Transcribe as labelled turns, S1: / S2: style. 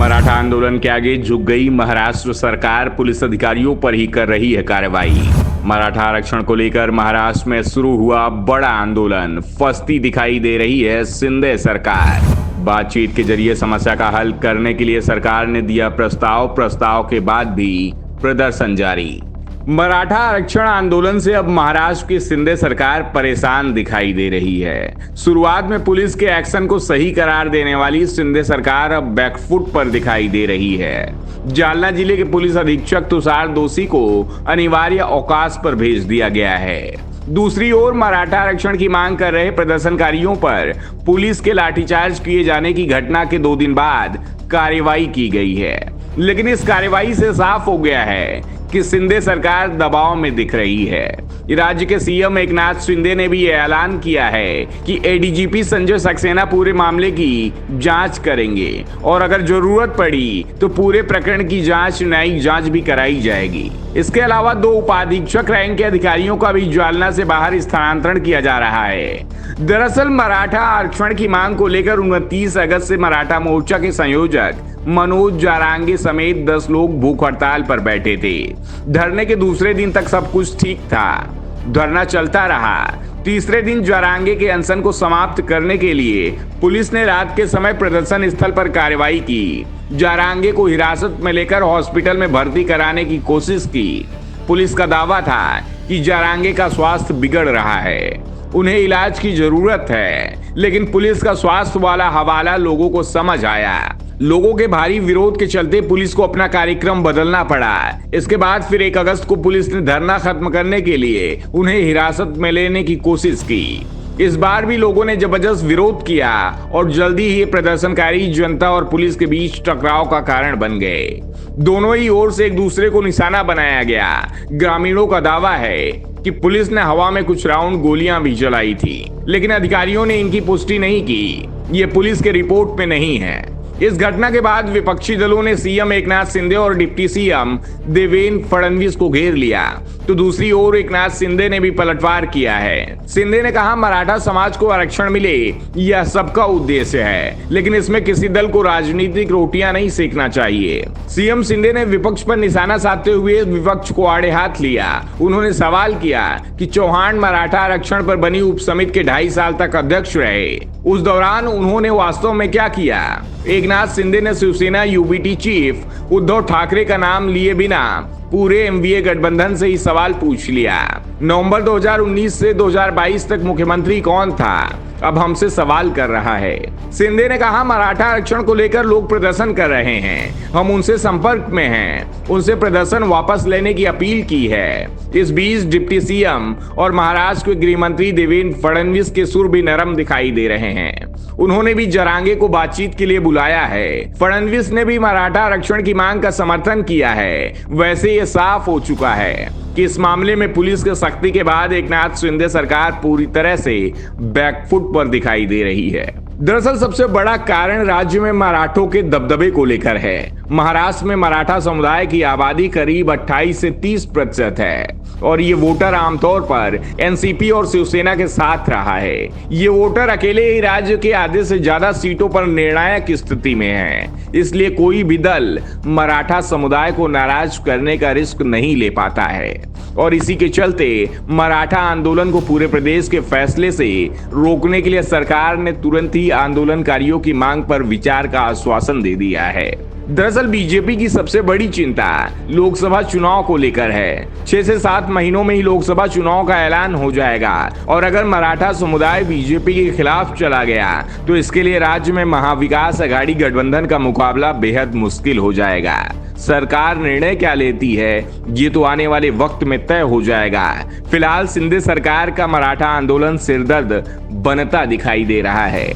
S1: मराठा आंदोलन के आगे झुक गई महाराष्ट्र सरकार, पुलिस अधिकारियों पर ही कर रही है कार्रवाई। मराठा आरक्षण को लेकर महाराष्ट्र में शुरू हुआ बड़ा आंदोलन, फंसती दिखाई दे रही है शिंदे सरकार। बातचीत के जरिए समस्या का हल करने के लिए सरकार ने दिया प्रस्ताव के बाद भी प्रदर्शन जारी। मराठा आरक्षण आंदोलन से अब महाराष्ट्र की शिंदे सरकार परेशान दिखाई दे रही है। शुरुआत में पुलिस के एक्शन को सही करार देने वाली शिंदे सरकार अब बैकफुट पर दिखाई दे रही है। जालना जिले के पुलिस अधीक्षक तुषार दोषी को अनिवार्य अवकाश पर भेज दिया गया है। दूसरी ओर मराठा आरक्षण की मांग कर रहे प्रदर्शनकारियों पर पुलिस के लाठीचार्ज किए जाने की घटना के 2 दिन बाद कार्रवाई की गई है। लेकिन इस कार्रवाई से साफ हो गया है कि शिंदे सरकार दबाव में दिख रही है। राज्य के सीएम एकनाथ शिंदे ने भी यह ऐलान किया है कि एडीजीपी संजय सक्सेना पूरे मामले की जांच करेंगे और अगर जरूरत पड़ी तो पूरे प्रकरण की न्यायिक जांच भी कराई जाएगी। इसके अलावा 2 उपाधीक्षक रैंक के अधिकारियों का भी जालना से बाहर स्थानांतरण किया जा रहा है। दरअसल मराठा आरक्षण की मांग को लेकर 29 अगस्त से मराठा मोर्चा के संयोजक मनोज जारांगे समेत 10 लोग भूख हड़ताल पर बैठे थे। धरने के दूसरे दिन तक सब कुछ ठीक था, धरना चलता रहा। तीसरे दिन जारांगे के अनशन को समाप्त करने के लिए पुलिस ने रात के समय प्रदर्शन स्थल पर कार्रवाई की। जारांगे को हिरासत में लेकर हॉस्पिटल में भर्ती कराने की कोशिश की। पुलिस का दावा था कि जारांगे का स्वास्थ्य बिगड़ रहा है, उन्हें इलाज की जरूरत है, लेकिन पुलिस का स्वास्थ्य वाला हवाला लोगों को समझ आया। लोगों के भारी विरोध के चलते पुलिस को अपना कार्यक्रम बदलना पड़ा। इसके बाद फिर 1 अगस्त को पुलिस ने धरना खत्म करने के लिए उन्हें हिरासत में लेने की कोशिश की। इस बार भी लोगों ने जबरदस्त विरोध किया और जल्दी ही प्रदर्शनकारी जनता और पुलिस के बीच टकराव का कारण बन गए। दोनों ही ओर से एक दूसरे को निशाना बनाया गया। ग्रामीणों का दावा है कि पुलिस ने हवा में कुछ राउंड गोलियां भी चलाई थी, लेकिन अधिकारियों ने इनकी पुष्टि नहीं की। ये पुलिस के रिपोर्ट में नहीं है। इस घटना के बाद विपक्षी दलों ने सीएम एकनाथ शिंदे और डिप्टी सीएम देवेंद्र फडणवीस को घेर लिया, तो दूसरी ओर एकनाथ शिंदे ने भी पलटवार किया है। शिंदे ने कहा, मराठा समाज को आरक्षण मिले यह सबका उद्देश्य है, लेकिन इसमें किसी दल को राजनीतिक रोटियां नहीं सेकना चाहिए। सीएम शिंदे ने विपक्ष पर निशाना साधते हुए विपक्ष को आड़े हाथ लिया। उन्होंने सवाल किया कि चौहान मराठा आरक्षण पर बनी उप समिति के 2.5 साल तक अध्यक्ष रहे, उस दौरान उन्होंने वास्तव में क्या किया। एकनाथ शिंदे ने शिवसेना यूबीटी चीफ उद्धव ठाकरे का नाम लिए बिना पूरे एमवीए गठबंधन से ही सवाल पूछ लिया। नवंबर 2019 से 2022 तक मुख्यमंत्री कौन था, अब हमसे सवाल कर रहा है। शिंदे ने कहा, मराठा आरक्षण को लेकर लोग प्रदर्शन कर रहे हैं, हम उनसे संपर्क में हैं, उनसे प्रदर्शन वापस लेने की अपील की है। इस बीच डिप्टी सीएम और महाराष्ट्र के गृह मंत्री देवेंद्र फडणवीस के सुर भी नरम दिखाई दे रहे हैं। उन्होंने भी जारांगे को बातचीत के लिए बुलाया है। फडणवीस ने भी मराठा आरक्षण की मांग का समर्थन किया है। वैसे ये साफ हो चुका है कि इस मामले में पुलिस के सख्ती के बाद एकनाथ शिंदे सरकार पूरी तरह से बैकफुट पर दिखाई दे रही है। दरअसल सबसे बड़ा कारण राज्य में मराठों के दबदबे को लेकर है। महाराष्ट्र में मराठा समुदाय की आबादी करीब 28 से 30% है और ये वोटर आमतौर पर एनसीपी और शिवसेना के साथ रहा है। ये वोटर अकेले ही राज्य के आधे से ज्यादा सीटों पर निर्णायक स्थिति में है, इसलिए कोई भी दल मराठा समुदाय को नाराज करने का रिस्क नहीं ले पाता है और इसी के चलते मराठा आंदोलन को पूरे प्रदेश के फैसले से रोकने के लिए सरकार ने तुरंत ही आंदोलनकारियों की मांग पर विचार का आश्वासन दे दिया है। दरअसल बीजेपी की सबसे बड़ी चिंता लोकसभा चुनाव को लेकर है। 6 से 7 महीनों में ही लोकसभा चुनाव का ऐलान हो जाएगा और अगर मराठा समुदाय बीजेपी के खिलाफ चला गया तो इसके लिए राज्य में महाविकास आघाड़ी गठबंधन का मुकाबला बेहद मुश्किल हो जाएगा। सरकार निर्णय क्या लेती है ये तो आने वाले वक्त में तय हो जाएगा। फिलहाल शिंदे सरकार का मराठा आंदोलन सिरदर्द बनता दिखाई दे रहा है।